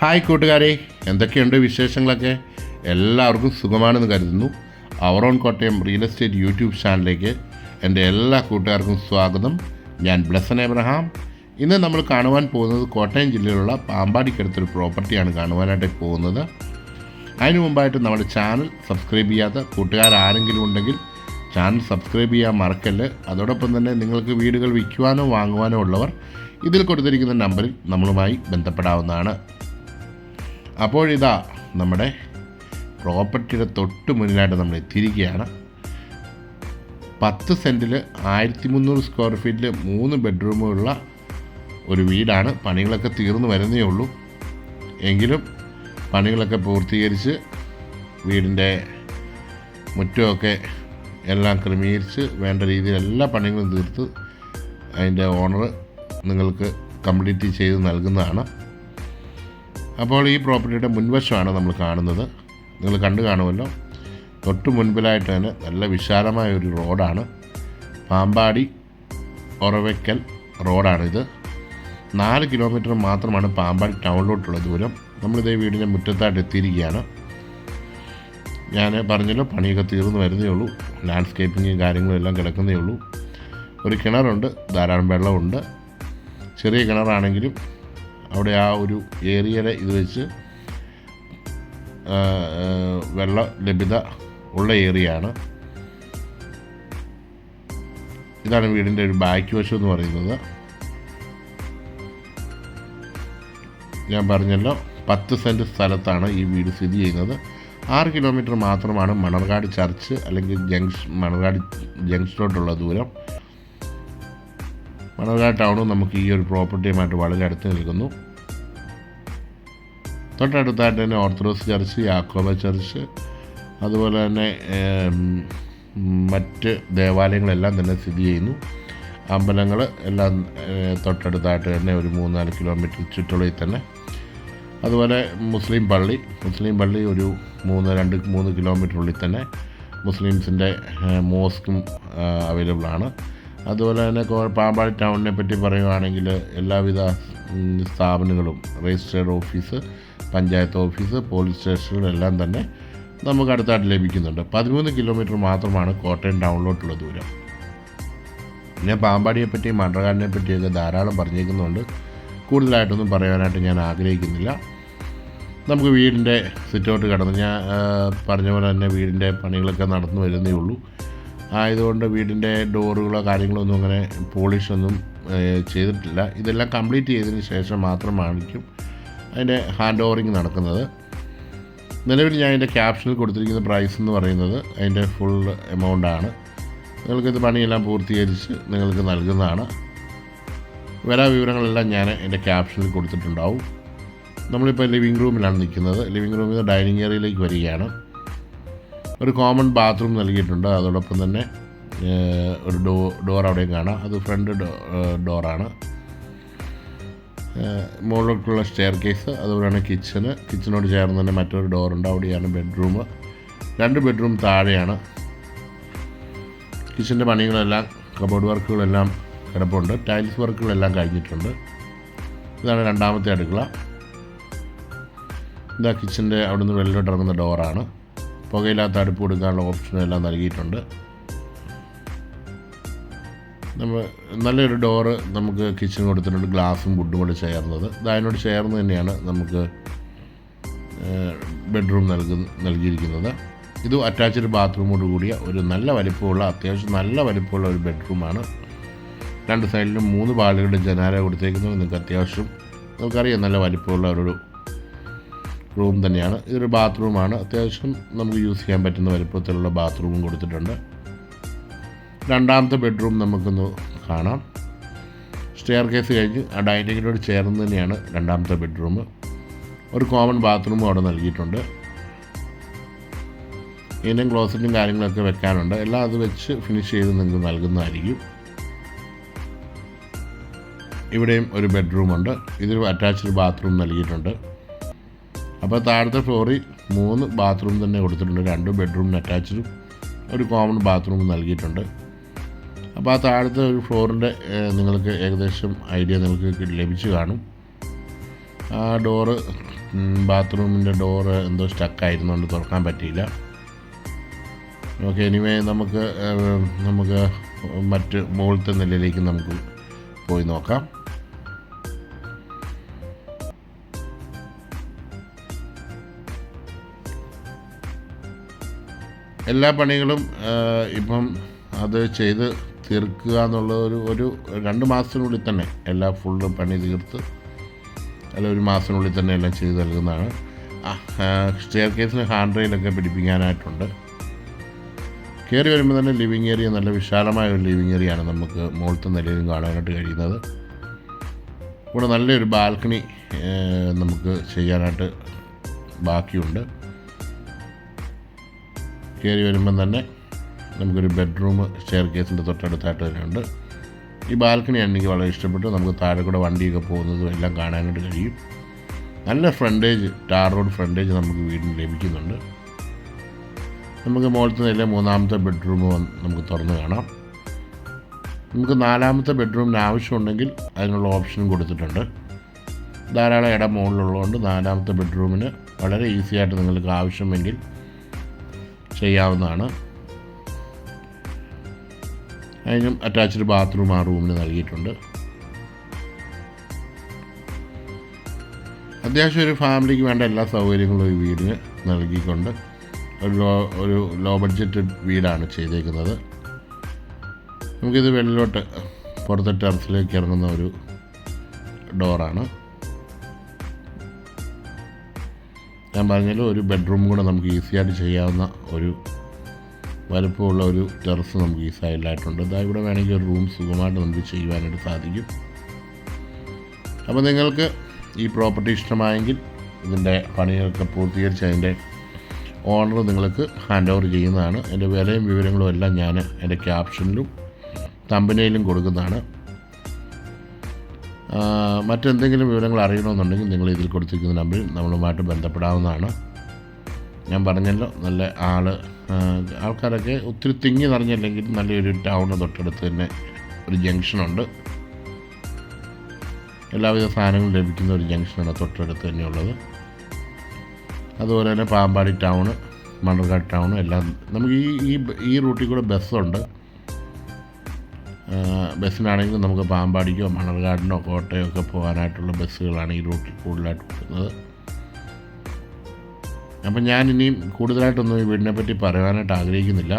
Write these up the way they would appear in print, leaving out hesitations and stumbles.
Hi കൂട്ടുകാരെ, എന്തൊക്കെയുണ്ട് വിശേഷങ്ങളൊക്കെ? എല്ലാവർക്കും സുഖമാണെന്ന് കരുതുന്നു. Our own Kottayam real estate YouTube ചാനലിലേക്ക് എൻ്റെ എല്ലാ കൂട്ടുകാർക്കും സ്വാഗതം. ഞാൻ ബ്ലെസൻ എബ്രഹാം. ഇന്ന് നമ്മൾ കാണുവാൻ പോകുന്നത് കോട്ടയം ജില്ലയിലുള്ള പാമ്പാടിക്കടുത്തൊരു പ്രോപ്പർട്ടിയാണ് കാണുവാനായിട്ട് പോകുന്നത്. അതിനു മുമ്പായിട്ട് നമ്മുടെ ചാനൽ സബ്സ്ക്രൈബ് ചെയ്യാത്ത കൂട്ടുകാരാരെങ്കിലും ഉണ്ടെങ്കിൽ ചാനൽ സബ്സ്ക്രൈബ് ചെയ്യാൻ മറക്കല്ല്. അതോടൊപ്പം തന്നെ നിങ്ങൾക്ക് വീടുകൾ വിൽക്കുവാനോ വാങ്ങുവാനോ ഉള്ളവർ ഇതിൽ കൊടുത്തിരിക്കുന്ന നമ്പറിൽ നമ്മളുമായി ബന്ധപ്പെടാവുന്നതാണ്. അപ്പോഴിതാ നമ്മുടെ പ്രോപ്പർട്ടിയുടെ തൊട്ട് മുന്നിലായിട്ട് നമ്മൾ എത്തിയിരിക്കുകയാണ്. 10 സെൻറ്റിൽ 1300 സ്ക്വയർ ഫീറ്റിൽ 3 ബെഡ്റൂമുള്ള ഒരു വീടാണ്. പണികളൊക്കെ തീർന്നു വരുന്നേ ഉള്ളൂ. എങ്കിലും പണികളൊക്കെ പൂർത്തീകരിച്ച് വീടിൻ്റെ മുറ്റമൊക്കെ എല്ലാം ക്രമീകരിച്ച് വേണ്ട രീതിയിൽ എല്ലാ പണികളും തീർത്ത് അതിൻ്റെ ഓണർ നിങ്ങൾക്ക് കംപ്ലീറ്റ് ചെയ്ത് നൽകുന്നതാണ്. അപ്പോൾ ഈ പ്രോപ്പർട്ടിയുടെ മുൻവശമാണ് നമ്മൾ കാണുന്നത്. നിങ്ങൾ കണ്ടു കാണുമല്ലോ. തൊട്ട് മുൻപിലായിട്ട് തന്നെ നല്ല വിശാലമായ ഒരു റോഡാണ്. പാമ്പാടി ഒറവയ്ക്കൽ റോഡാണിത്. 4 കിലോമീറ്റർ മാത്രമാണ് പാമ്പാടി ടൗണിലോട്ടുള്ള ദൂരം. നമ്മളിതേ വീടിൻ്റെ മുറ്റത്തായിട്ട് എത്തിയിരിക്കുകയാണ്. ഞാൻ പറഞ്ഞല്ലോ, പണിയൊക്കെ തീർന്നു വരുന്നേ ഉള്ളൂ. ലാൻഡ്സ്കേപ്പിങ്ങും കാര്യങ്ങളും എല്ലാം കിടക്കുന്നേ ഉള്ളൂ. ഒരു കിണറുണ്ട്, ധാരാളം വെള്ളമുണ്ട്. ചെറിയ കിണറാണെങ്കിലും അവിടെ ആ ഒരു ഏരിയയുടെ ഇത് വെച്ച് വെള്ള ലഭ്യത ഉള്ള ഏരിയയാണ്. ഇതാണ് വീടിൻ്റെ ഒരു ബാക്ക് വശം എന്ന് പറയുന്നത്. ഞാൻ പറഞ്ഞല്ലോ, 10 സെൻറ്റ് സ്ഥലത്താണ് ഈ വീട് സ്ഥിതി ചെയ്യുന്നത്. 6 കിലോമീറ്റർ മാത്രമാണ് മണർകാട് ചർച്ച് അല്ലെങ്കിൽ മണർകാട് ജംഗ്ഷനോട്ടുള്ള ദൂരം. മണർകാട് ടൗണും നമുക്ക് ഈ ഒരു പ്രോപ്പർട്ടിയുമായിട്ട് വളരെ അടുത്ത് നിൽക്കുന്നു. തൊട്ടടുത്തായിട്ട് തന്നെ ഓർത്തഡോക്സ് ചർച്ച്, യാക്കോബ ചർച്ച്, അതുപോലെ തന്നെ മറ്റ് ദേവാലയങ്ങളെല്ലാം തന്നെ സ്ഥിതി ചെയ്യുന്നു. അമ്പലങ്ങൾ എല്ലാം തൊട്ടടുത്തായിട്ട് തന്നെ ഒരു 3-4 കിലോമീറ്റർ ചുറ്റളവിൽ തന്നെ. അതുപോലെ മുസ്ലിം പള്ളി ഒരു 3 കിലോമീറ്റർ ഉള്ളിൽ തന്നെ മുസ്ലിംസിൻ്റെ മോസ്കും അവൈലബിൾ ആണ്. അതുപോലെ തന്നെ പാമ്പാടി ടൗണിനെ പറ്റി പറയുകയാണെങ്കിൽ എല്ലാവിധ സ്ഥാപനങ്ങളും, registered office, panchayat office, police സ്റ്റേഷനുകളെല്ലാം തന്നെ നമുക്ക് അടുത്തായിട്ട് ലഭിക്കുന്നുണ്ട്. 13 കിലോമീറ്റർ മാത്രമാണ് കോട്ടയം ടൗണിലോട്ടുള്ള ദൂരം. ഞാൻ പാമ്പാടിയെ പറ്റിയും മണർകാടിനെ പറ്റിയൊക്കെ ധാരാളം പറഞ്ഞേക്കുന്നുണ്ട്. കൂടുതലായിട്ടൊന്നും പറയാനായിട്ട് ഞാൻ ആഗ്രഹിക്കുന്നില്ല. നമുക്ക് വീടിൻ്റെ സിറ്റൗട്ട് കടന്ന്, ഞാൻ പറഞ്ഞ പോലെ തന്നെ വീടിൻ്റെ പണികളൊക്കെ നടന്നു വരുന്നേ ഉള്ളൂ. ആയതുകൊണ്ട് വീടിൻ്റെ ഡോറുകളോ കാര്യങ്ങളോ ഒന്നും അങ്ങനെ പോളിഷൊന്നും ചെയ്തിട്ടില്ല. ഇതെല്ലാം കംപ്ലീറ്റ് ചെയ്തതിന് ശേഷം മാത്രമായിരിക്കും അതിൻ്റെ ഹാൻഡ് ഓവറിങ് നടക്കുന്നത്. നിലവിൽ ഞാൻ അതിൻ്റെ ക്യാപ്ഷനിൽ കൊടുത്തിരിക്കുന്ന പ്രൈസ് എന്ന് പറയുന്നത് അതിൻ്റെ ഫുൾ എമൗണ്ടാണ്. നിങ്ങൾക്കിത് പണിയെല്ലാം പൂർത്തീകരിച്ച് നിങ്ങൾക്ക് നൽകുന്നതാണ്. വിവരങ്ങളെല്ലാം ഞാൻ എൻ്റെ ക്യാപ്ഷനിൽ കൊടുത്തിട്ടുണ്ടാവും. നമ്മളിപ്പോൾ ലിവിങ് റൂമിലാണ് നിൽക്കുന്നത്. ലിവിങ് റൂമിൽ നിന്ന് ഡൈനിങ് ഏരിയയിലേക്ക് വരികയാണ്. ഒരു കോമൺ ബാത്റൂം നൽകിയിട്ടുണ്ട്. അതോടൊപ്പം തന്നെ ഒരു ഡോർ അവിടെയും കാണാം. അത് ഫ്രണ്ട് ഡോറാണ്. മുകളിലോട്ടുള്ള സ്റ്റെയർ കേസ്, അതുപോലെയാണ് കിച്ചനോട് ചേർന്ന് തന്നെ മറ്റൊരു ഡോറുണ്ട്. അവിടെയാണ് ബെഡ്റൂം. 2 ബെഡ്റൂം താഴെയാണ്. കിച്ചൻ്റെ പണികളെല്ലാം, കബോർഡ് വർക്കുകളെല്ലാം കിടപ്പുണ്ട്. ടൈൽസ് വർക്കുകളെല്ലാം കഴിഞ്ഞിട്ടുണ്ട്. ഇതാണ് രണ്ടാമത്തെ അടുക്കള. ഇതാ കിച്ചൻ്റെ അവിടുന്ന് വെളിയിലോട്ട് ഇറങ്ങുന്ന ഡോറാണ്. പുകയില്ലാത്ത അടുപ്പ് കൊടുക്കാനുള്ള ഓപ്ഷനെല്ലാം നൽകിയിട്ടുണ്ട്. നല്ലൊരു ഡോറ് നമുക്ക് കിച്ചൺ കൊടുത്തിട്ടുണ്ട്, ഗ്ലാസും വുഡും കൂടെ ചേർന്നത്. അതിനോട് ചേർന്ന് തന്നെയാണ് നമുക്ക് ബെഡ്റൂം നൽകിയിരിക്കുന്നത്. ഇത് അറ്റാച്ച്ഡ് ബാത്റൂമോട് കൂടിയ ഒരു നല്ല വലിപ്പമുള്ള, അത്യാവശ്യം നല്ല വലിപ്പമുള്ള ഒരു ബെഡ്റൂമാണ്. 2 സൈഡിലും 3 പാളികളുടെ ജനാല കൊടുത്തേക്കുന്നത്. നിങ്ങൾക്ക് അത്യാവശ്യം നമുക്കറിയാം നല്ല വലിപ്പമുള്ള ഒരു റൂം തന്നെയാണ്. ഇതൊരു ബാത്റൂമാണ്. അത്യാവശ്യം നമുക്ക് യൂസ് ചെയ്യാൻ പറ്റുന്ന വലിപ്പത്തിലുള്ള ബാത്റൂമും കൊടുത്തിട്ടുണ്ട്. രണ്ടാമത്തെ ബെഡ്റൂം നമുക്കൊന്ന് കാണാം. സ്റ്റെയർ കേസ് കഴിഞ്ഞ് ആ ഡൈനിങ്ങിനോട് ചേർന്ന് തന്നെയാണ് രണ്ടാമത്തെ ബെഡ്റൂം. ഒരു കോമൺ ബാത്റൂമും അവിടെ നൽകിയിട്ടുണ്ട്. ഇതിൻ്റെയും ക്ലോസറ്റും കാര്യങ്ങളൊക്കെ വെക്കാനുണ്ട്. എല്ലാം അത് വെച്ച് ഫിനിഷ് ചെയ്ത് നിങ്ങൾക്ക് നൽകുന്നതായിരിക്കും. ഇവിടെയും ഒരു ബെഡ്റൂമുണ്ട്. ഇതിൽ അറ്റാച്ച്ഡ് ബാത്റൂം നൽകിയിട്ടുണ്ട്. അപ്പോൾ താഴത്തെ ഫ്ലോറിൽ 3 ബാത്റൂം തന്നെ കൊടുത്തിട്ടുണ്ട്. 2 ബെഡ്റൂമിന് അറ്റാച്ച്ഡും ഒരു കോമൺ ബാത്റൂം നൽകിയിട്ടുണ്ട്. അപ്പോൾ ആ താഴത്തെ ഒരു ഫ്ലോറിൻ്റെ നിങ്ങൾക്ക് ഏകദേശം ഐഡിയ നിങ്ങൾക്ക് ലഭിച്ചു കാണും. ആ ഡോറ്, ബാത്റൂമിൻ്റെ ഡോറ് എന്തോ സ്റ്റക്കായിരുന്നുകൊണ്ട് തുറക്കാൻ പറ്റിയില്ല. ഓക്കെ, എനിവേ നമുക്ക് മറ്റ് മുകളിലത്തെ നിലയിലേക്ക് നമുക്ക് പോയി നോക്കാം. എല്ലാ പണികളും ഇപ്പം അത് ചെയ്ത് തീർക്കുക എന്നുള്ള ഒരു 2 മാസത്തിനുള്ളിൽ തന്നെ എല്ലാ ഫുള്ള് പണി തീർത്ത്, അല്ല 1 മാസത്തിനുള്ളിൽ തന്നെ എല്ലാം ചെയ്ത് നൽകുന്നതാണ്. സ്റ്റെയർ കേസിന് ഹാൻഡ് റെയിലൊക്കെ പിടിപ്പിക്കാനായിട്ടുണ്ട്. കയറി വരുമ്പോൾ തന്നെ ലിവിങ് ഏരിയ നല്ല വിശാലമായ ഒരു ലിവിങ് ഏരിയയാണ് നമുക്ക് മുകളിലത്തെ നിലയിലും കാണാനായിട്ട് കഴിയുന്നത്. ഇവിടെ നല്ലൊരു ബാൽക്കണി നമുക്ക് ചെയ്യാനായിട്ട് ബാക്കിയുണ്ട്. കയറി വരുമ്പം തന്നെ നമുക്കൊരു ബെഡ്റൂം സ്റ്റെയർ കേസിൻ്റെ തൊട്ടടുത്തായിട്ട് തന്നെയുണ്ട്. ഈ ബാൽക്കണിയാണ് എനിക്ക് വളരെ ഇഷ്ടപ്പെട്ടു. നമുക്ക് താഴെ കൂടെ വണ്ടിയൊക്കെ പോകുന്നതും എല്ലാം കാണാനായിട്ട് കഴിയും. നല്ല ഫ്രണ്ടേജ്, ടാർ റോഡ് ഫ്രണ്ടേജ് നമുക്ക് വീടിന് ലഭിക്കുന്നുണ്ട്. നമുക്ക് മുകളിലത്തെ നില 3ാമത്തെ ബെഡ്റൂം നമുക്ക് തുറന്ന് കാണാം. നമുക്ക് 4ാമത്തെ ബെഡ്റൂമിന് ആവശ്യമുണ്ടെങ്കിൽ അതിനുള്ള ഓപ്ഷനും കൊടുത്തിട്ടുണ്ട്. ധാരാളം ഇടം മുകളിലുള്ളതുകൊണ്ട് 4ാമത്തെ ബെഡ്റൂമിന് വളരെ ഈസിയായിട്ട് നിങ്ങൾക്ക് ആവശ്യമെങ്കിൽ ചെയ്യാവുന്നതാണ്. അതിനും അറ്റാച്ച്ഡ് ബാത്റൂം ആ റൂമിന് നൽകിയിട്ടുണ്ട്. അത്യാവശ്യം ഒരു ഫാമിലിക്ക് വേണ്ട എല്ലാ സൗകര്യങ്ങളും ഈ വീടിന് നൽകിക്കൊണ്ട് ഒരു ലോ ബഡ്ജറ്റ് വീടാണ് ചെയ്തേക്കുന്നത്. നമുക്കിത് വെളിയിലോട്ട് പുറത്തെ ടെറസിലേക്ക് ഇറങ്ങുന്ന ഒരു ഡോറാണ്. ഞാൻ പറഞ്ഞാലും ഒരു ബെഡ്റൂം കൂടെ നമുക്ക് ഈസിയായിട്ട് ചെയ്യാവുന്ന ഒരു വലുപ്പമുള്ള ഒരു ടെറസ് നമുക്ക് ഈ സൈഡിലായിട്ടുണ്ട്. ഇവിടെ വേണമെങ്കിൽ ഒരു റൂം സുഖമായിട്ട് നമുക്ക് ചെയ്യുവാനായിട്ട് സാധിക്കും. അപ്പോൾ നിങ്ങൾക്ക് ഈ പ്രോപ്പർട്ടി ഇഷ്ടമായെങ്കിൽ ഇതിൻ്റെ പണികളൊക്കെ പൂർത്തീകരിച്ച് അതിൻ്റെ ഓണർ നിങ്ങൾക്ക് ഹാൻഡ് ഓവർ ചെയ്യുന്നതാണ്. അതിൻ്റെ വിലയും വിവരങ്ങളും എല്ലാം ഞാൻ എൻ്റെ ക്യാപ്ഷനിലും തമ്പനയിലും കൊടുക്കുന്നതാണ്. മറ്റെന്തെങ്കിലും വിവരങ്ങൾ അറിയണമെന്നുണ്ടെങ്കിൽ നിങ്ങൾ ഇതിൽ കൊടുത്തിരിക്കുന്ന നമ്പറിൽ നമ്മളുമായിട്ട് ബന്ധപ്പെടാവുന്നതാണ്. ഞാൻ പറഞ്ഞല്ലോ, നല്ല ആൾക്കാരൊക്കെ ഒത്തിരി തിങ്ങി നിറഞ്ഞില്ലെങ്കിൽ നല്ലൊരു ടൗണ് തൊട്ടടുത്ത് തന്നെ ഒരു ജംഗ്ഷനുണ്ട്. എല്ലാവിധ സാധനങ്ങളും ലഭിക്കുന്ന ഒരു ജംഗ്ഷനാണ് തൊട്ടടുത്ത് തന്നെയുള്ളത്. അതുപോലെ തന്നെ പാമ്പാടി ടൗണ്, മണ്ണർക്കാട് ടൗണ് എല്ലാം നമുക്ക് ഈ റൂട്ടിൽ കൂടെ ബസ്സുണ്ട്. ബസ്സിനാണെങ്കിൽ നമുക്ക് പാമ്പാടിക്കോ മണർകാടിനോ കോട്ടയോ ഒക്കെ പോകാനായിട്ടുള്ള ബസ്സുകളാണ് ഈ റൂട്ടിൽ കൂടുതലായിട്ട് പോകുന്നത്. അപ്പം ഞാൻ ഇനിയും കൂടുതലായിട്ടൊന്നും ഈ വീടിനെ പറ്റി പറയാനായിട്ട് ആഗ്രഹിക്കുന്നില്ല.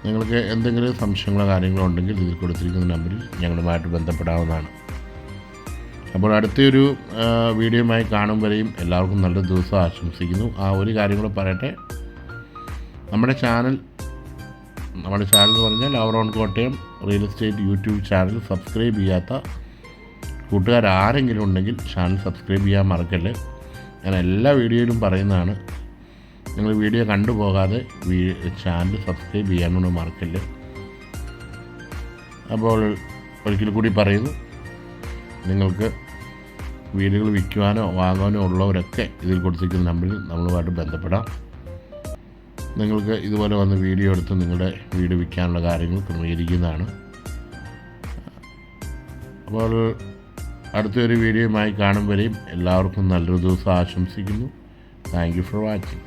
നിങ്ങൾക്ക് എന്തെങ്കിലും സംശയങ്ങളോ കാര്യങ്ങളോ ഉണ്ടെങ്കിൽ ഇതിൽ കൊടുത്തിരിക്കുന്ന നമ്പറിൽ ഞങ്ങളുമായിട്ട് ബന്ധപ്പെടാവുന്നതാണ്. അപ്പോൾ അടുത്തൊരു വീഡിയോയുമായി കാണും വരെയും എല്ലാവർക്കും നല്ല ദിവസം ആശംസിക്കുന്നു. ഒരു കാര്യം കൂടെ പറയട്ടെ, നമ്മുടെ ചാനൽ എന്ന് പറഞ്ഞാൽ our own Kottayam real estate YouTube channel subscribe ചെയ്യാത്ത കൂട്ടുകാരാരെങ്കിലും ഉണ്ടെങ്കിൽ ചാനൽ സബ്സ്ക്രൈബ് ചെയ്യാൻ മറക്കല്ലേ. ഞാൻ എല്ലാ വീഡിയോയിലും പറയുന്നതാണ്, നിങ്ങൾ വീഡിയോ കണ്ടുപോകാതെ ചാനൽ സബ്സ്ക്രൈബ് ചെയ്യാനൊന്നും മറക്കല്ലേ. അപ്പോൾ ഒരിക്കൽ കൂടി പറയുന്നു, നിങ്ങൾക്ക് വീടുകൾ വിൽക്കുവാനോ വാങ്ങാനോ ഉള്ളവരൊക്കെ ഇതിൽ കൊടുത്തിരിക്കുന്ന നമ്പറിൽ നമ്മളുമായിട്ട് ബന്ധപ്പെടാം. നിങ്ങൾക്ക് ഇതുപോലെ വന്ന് വീഡിയോ എടുത്ത് നിങ്ങളുടെ വീട് വിൽക്കാനുള്ള കാര്യങ്ങൾ ക്രമീകരിക്കുന്നതാണ്. അപ്പോൾ അടുത്തൊരു വീഡിയോയുമായി കാണും വരെയും എല്ലാവർക്കും നല്ലൊരു ദിവസം ആശംസിക്കുന്നു. Thank you for watching.